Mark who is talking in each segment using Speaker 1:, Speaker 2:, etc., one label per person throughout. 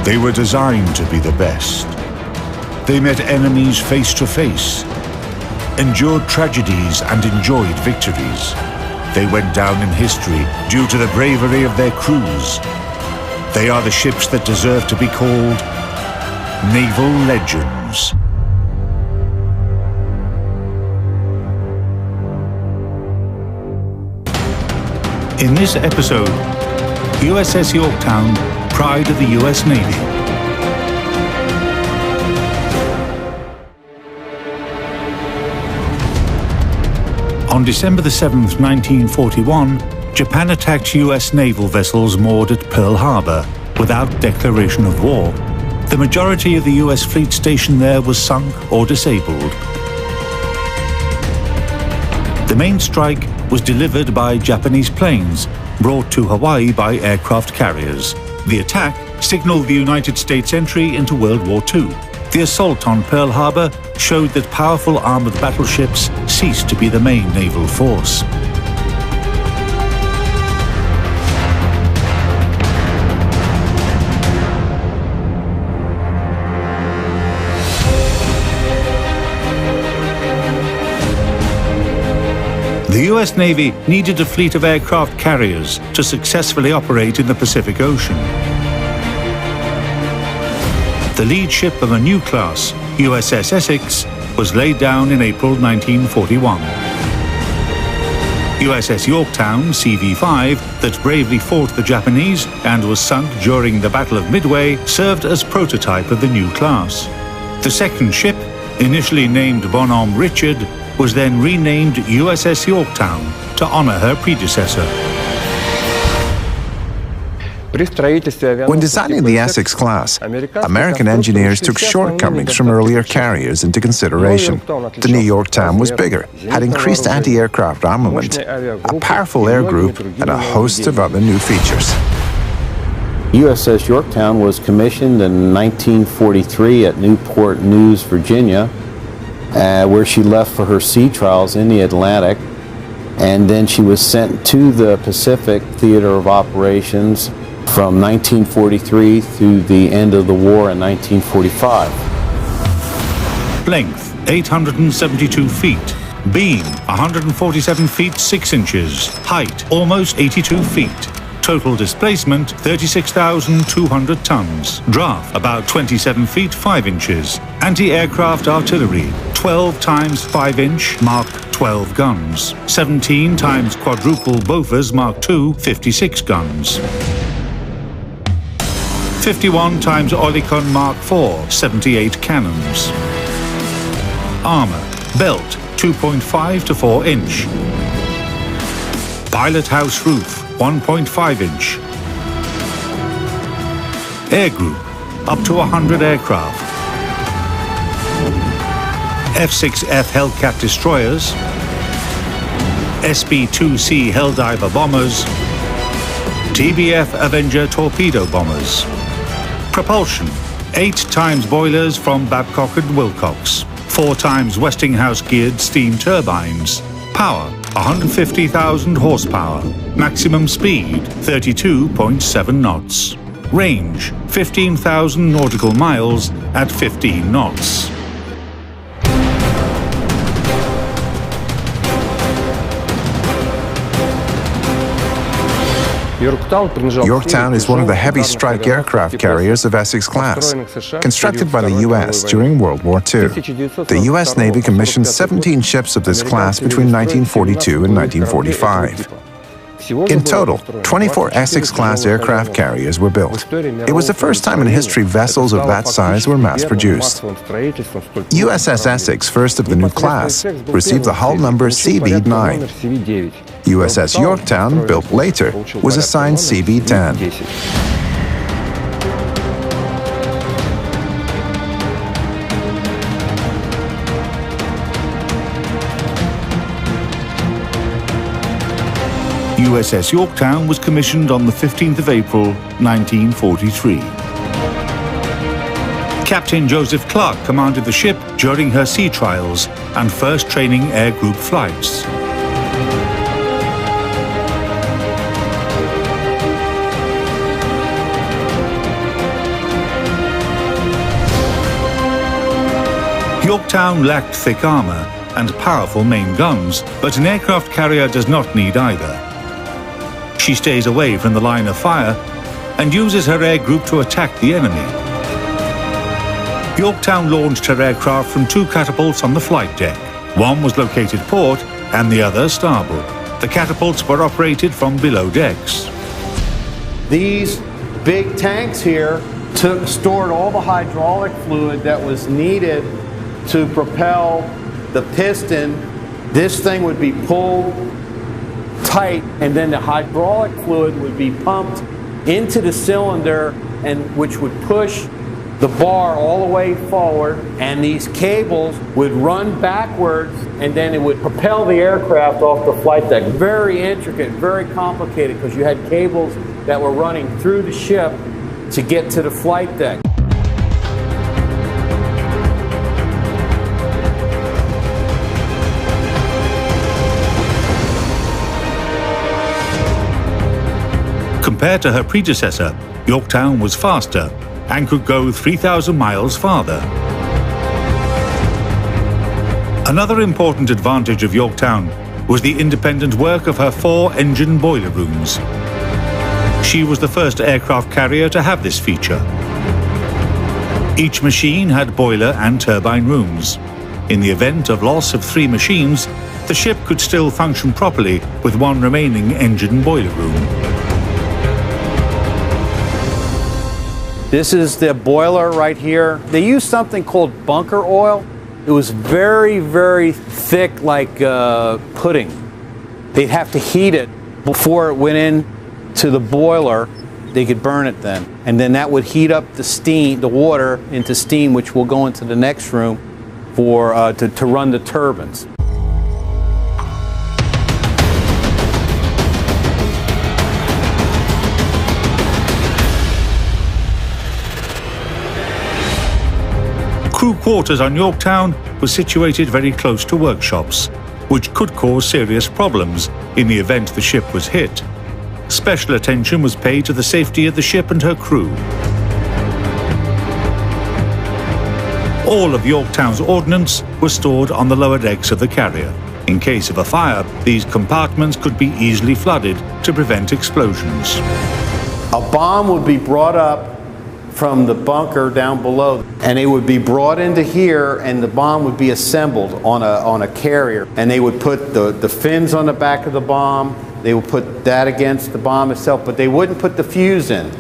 Speaker 1: They were designed to be the best. They met enemies face to face, endured tragedies and enjoyed victories. They went down in history due to the bravery of their crews. They are the ships that deserve to be called naval legends. In this episode, USS Yorktown, pride of the US Navy. On December the 7th, 1941, Japan attacked US naval vessels moored at Pearl Harbor without declaration of war. The majority of the US fleet stationed there was sunk or disabled. The main strike was delivered by Japanese planes, brought to Hawaii by aircraft carriers. The attack signaled the United States' entry into World War II. The assault on Pearl Harbor showed that powerful armored battleships ceased to be the main naval force. The US Navy needed a fleet of aircraft carriers to successfully operate in the Pacific Ocean. The lead ship of a new class, USS Essex, was laid down in April 1941. USS Yorktown, CV-5, that bravely fought the Japanese and was sunk during the Battle of Midway, served as prototype of the new class. The second ship, initially named Bonhomme Richard, was then renamed USS Yorktown to honor her predecessor.
Speaker 2: When designing the Essex-class, American engineers took shortcomings from earlier carriers into consideration. The new Yorktown was bigger, had increased anti-aircraft armament, a powerful air group, and a host of other new features.
Speaker 3: USS Yorktown was commissioned in 1943 at Newport News, Virginia, where she left for her sea trials in the Atlantic, and then she was sent to the Pacific Theater of Operations from 1943 through the end of the war in 1945.
Speaker 1: Length 872 feet, beam 147 feet 6 inches, height almost 82 feet. Total displacement 36,200 tons. Draft about 27 feet 5 inches. Anti-aircraft artillery 12 times 5-inch Mark 12 guns. 17 times quadruple Bofors Mark II 56 guns. 51 times Oerlikon Mark IV 78 cannons. Armor belt 2.5 to 4 inch. Pilot house roof 1.5 inch. Air group, up to 100 aircraft. F-6F Hellcat destroyers. SB-2C Helldiver bombers. TBF Avenger torpedo bombers. Propulsion, 8 times boilers from Babcock and Wilcox. 4 times Westinghouse geared steam turbines. Power, 150,000 horsepower. Maximum speed, 32.7 knots. Range, 15,000 nautical miles at 15 knots.
Speaker 2: Yorktown is one of the heavy strike aircraft carriers of Essex-class, constructed by the U.S. during World War II. The U.S. Navy commissioned 17 ships of this class between 1942 and 1945. In total, 24 Essex-class aircraft carriers were built. It was the first time in history vessels of that size were mass-produced. USS Essex, first of the new class, received the hull number CV-9. USS Yorktown, built later, was assigned CV-10.
Speaker 1: USS Yorktown was commissioned on the 15th of April, 1943. Captain Joseph Clark commanded the ship during her sea trials and first training air group flights. Yorktown lacked thick armour and powerful main guns, but an aircraft carrier does not need either. She stays away from the line of fire and uses her air group to attack the enemy. Yorktown launched her aircraft from 2 catapults on the flight deck. One was located port and the other starboard. The catapults were operated from below decks.
Speaker 3: These big tanks here stored all the hydraulic fluid that was needed to propel the piston. This thing would be pulled tight, and then the hydraulic fluid would be pumped into the cylinder, and which would push the bar all the way forward, and these cables would run backwards, and then it would propel the aircraft off the flight deck. Very intricate, very complicated, because you had cables that were running through the ship to get to the flight deck.
Speaker 1: Compared to her predecessor, Yorktown was faster and could go 3,000 miles farther. Another important advantage of Yorktown was the independent work of her 4 engine boiler rooms. She was the first aircraft carrier to have this feature. Each machine had boiler and turbine rooms. In the event of loss of 3 machines, the ship could still function properly with 1 remaining engine boiler room.
Speaker 3: This is the boiler right here. They used something called bunker oil. It was very, very thick, like pudding. They'd have to heat it before it went in to the boiler. They could burn it then. And then that would heat up the steam, the water into steam, which will go into the next room for to run the turbines.
Speaker 1: Crew quarters on Yorktown were situated very close to workshops, which could cause serious problems in the event the ship was hit. Special attention was paid to the safety of the ship and her crew. All of Yorktown's ordnance was stored on the lower decks of the carrier. In case of a fire, these compartments could be easily flooded to prevent explosions.
Speaker 3: A bomb would be brought up from the bunker down below, and it would be brought into here, and the bomb would be assembled on a carrier, and they would put the fins on the back of the bomb. They would put that against the bomb itself, but they wouldn't put the fuse in.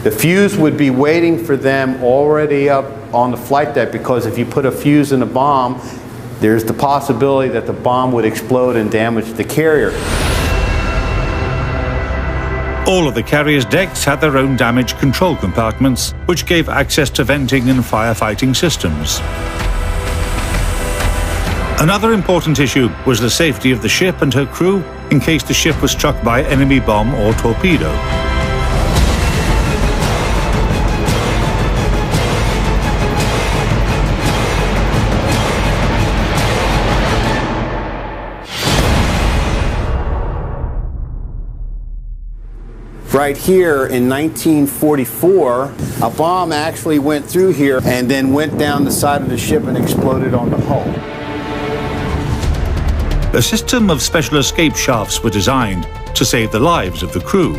Speaker 3: The fuse would be waiting for them already up on the flight deck, because if you put a fuse in a bomb, there's the possibility that the bomb would explode and damage the carrier.
Speaker 1: All of the carrier's decks had their own damage control compartments, which gave access to venting and firefighting systems. Another important issue was the safety of the ship and her crew in case the ship was struck by enemy bomb or torpedo.
Speaker 3: Right here in 1944, a bomb actually went through here and then went down the side of the ship and exploded on the hull.
Speaker 1: A system of special escape shafts were designed to save the lives of the crew.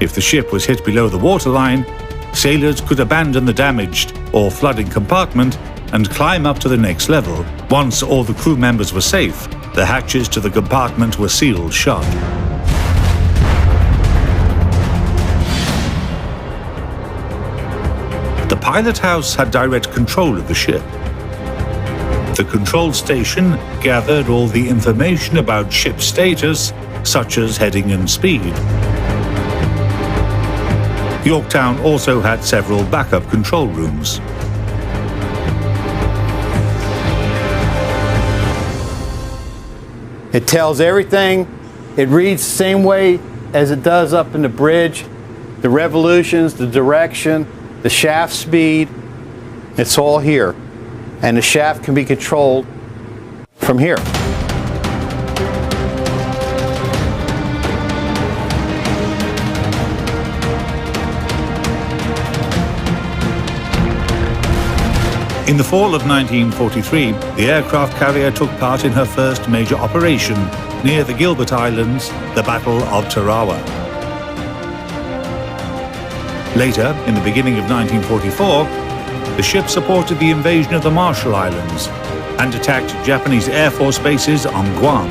Speaker 1: If the ship was hit below the waterline, sailors could abandon the damaged or flooding compartment and climb up to the next level. Once all the crew members were safe, the hatches to the compartment were sealed shut. The pilot house had direct control of the ship. The control station gathered all the information about ship status, such as heading and speed. Yorktown also had several backup control rooms.
Speaker 3: It tells everything. It reads the same way as it does up in the bridge. The revolutions, the direction, the shaft speed, it's all here. And the shaft can be controlled from here.
Speaker 1: In the fall of 1943, the aircraft carrier took part in her first major operation near the Gilbert Islands, the Battle of Tarawa. Later, in the beginning of 1944, the ship supported the invasion of the Marshall Islands and attacked Japanese Air Force bases on Guam.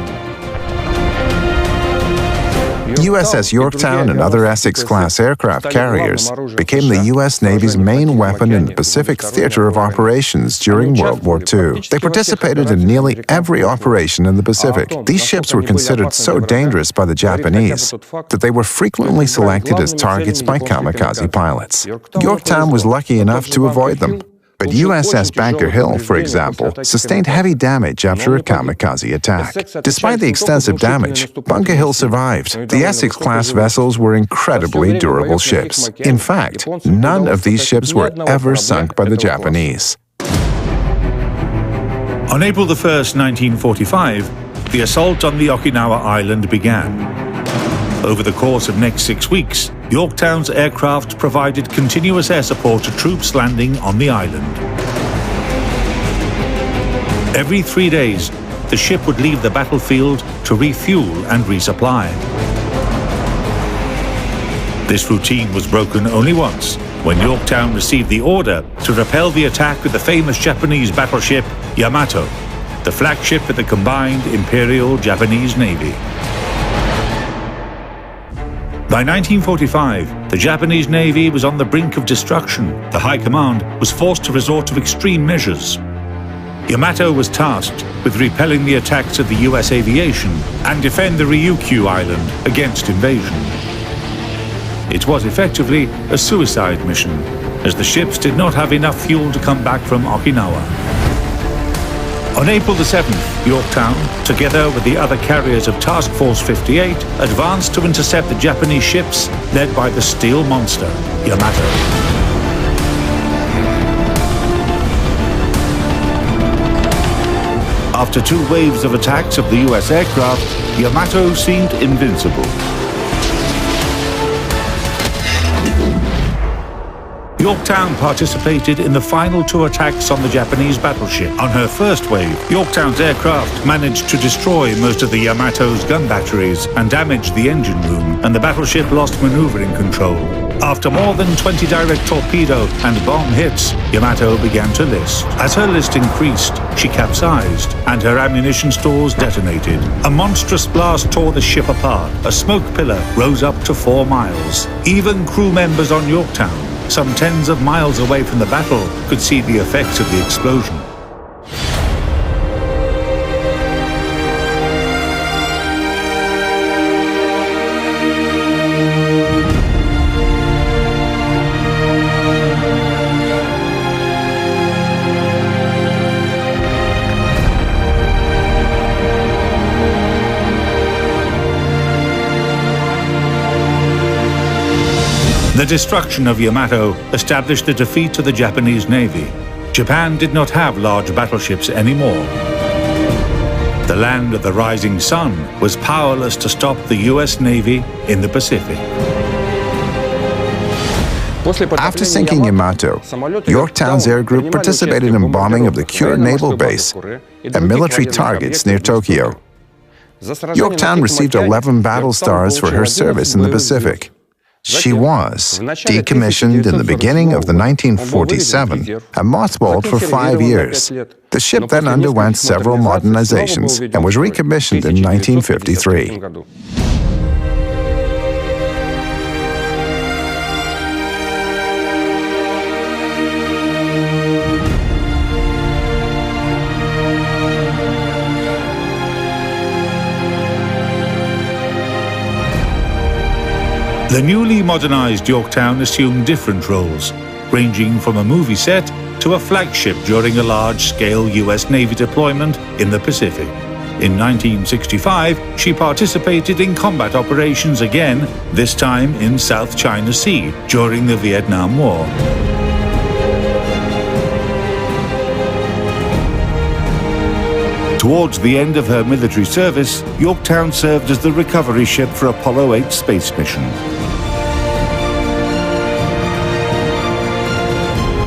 Speaker 2: USS Yorktown and other Essex-class aircraft carriers became the U.S. Navy's main weapon in the Pacific theater of operations during World War II. They participated in nearly every operation in the Pacific. These ships were considered so dangerous by the Japanese that they were frequently selected as targets by kamikaze pilots. Yorktown was lucky enough to avoid them. But USS Bunker Hill, for example, sustained heavy damage after a kamikaze attack. Despite the extensive damage, Bunker Hill survived. The Essex-class vessels were incredibly durable ships. In fact, none of these ships were ever sunk by the Japanese.
Speaker 1: On April 1, 1945, the assault on the Okinawa island began. Over the course of next 6 weeks, Yorktown's aircraft provided continuous air support to troops landing on the island. Every 3 days, the ship would leave the battlefield to refuel and resupply. This routine was broken only once, when Yorktown received the order to repel the attack of the famous Japanese battleship Yamato, the flagship of the combined Imperial Japanese Navy. By 1945, the Japanese Navy was on the brink of destruction. The High Command was forced to resort to extreme measures. Yamato was tasked with repelling the attacks of the US aviation and defend the Ryukyu Island against invasion. It was effectively a suicide mission, as the ships did not have enough fuel to come back from Okinawa. On April 7th, Yorktown, together with the other carriers of Task Force 58, advanced to intercept the Japanese ships led by the steel monster, Yamato. After 2 waves of attacks of the US aircraft, Yamato seemed invincible. Yorktown participated in the final 2 attacks on the Japanese battleship. On her first wave, Yorktown's aircraft managed to destroy most of the Yamato's gun batteries and damage the engine room, and the battleship lost maneuvering control. After more than 20 direct torpedo and bomb hits, Yamato began to list. As her list increased, she capsized, and her ammunition stores detonated. A monstrous blast tore the ship apart. A smoke pillar rose up to 4 miles. Even crew members on Yorktown, some tens of miles away from the battle, could see the effects of the explosion. The destruction of Yamato established the defeat to the Japanese Navy. Japan did not have large battleships anymore. The land of the rising sun was powerless to stop the US Navy in the Pacific.
Speaker 2: After sinking Yamato, Yorktown's air group participated in bombing of the Kure naval base and military targets near Tokyo. Yorktown received 11 battle stars for her service in the Pacific. She was decommissioned in the beginning of the 1947 and mothballed for 5 years. The ship then underwent several modernizations and was recommissioned in 1953.
Speaker 1: The newly modernized Yorktown assumed different roles, ranging from a movie set to a flagship during a large-scale US Navy deployment in the Pacific. In 1965, she participated in combat operations again, this time in South China Sea during the Vietnam War. Towards the end of her military service, Yorktown served as the recovery ship for Apollo 8 space mission.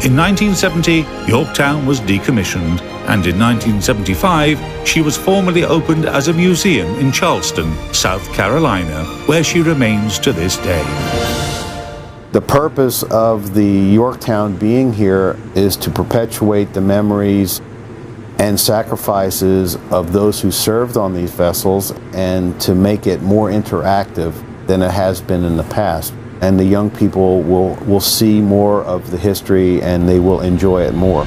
Speaker 1: In 1970, Yorktown was decommissioned, and in 1975, she was formally opened as a museum in Charleston, South Carolina, where she remains to this day.
Speaker 3: The purpose of the Yorktown being here is to perpetuate the memories and sacrifices of those who served on these vessels and to make it more interactive than it has been in the past. And the young people will see more of the history and they will enjoy it more.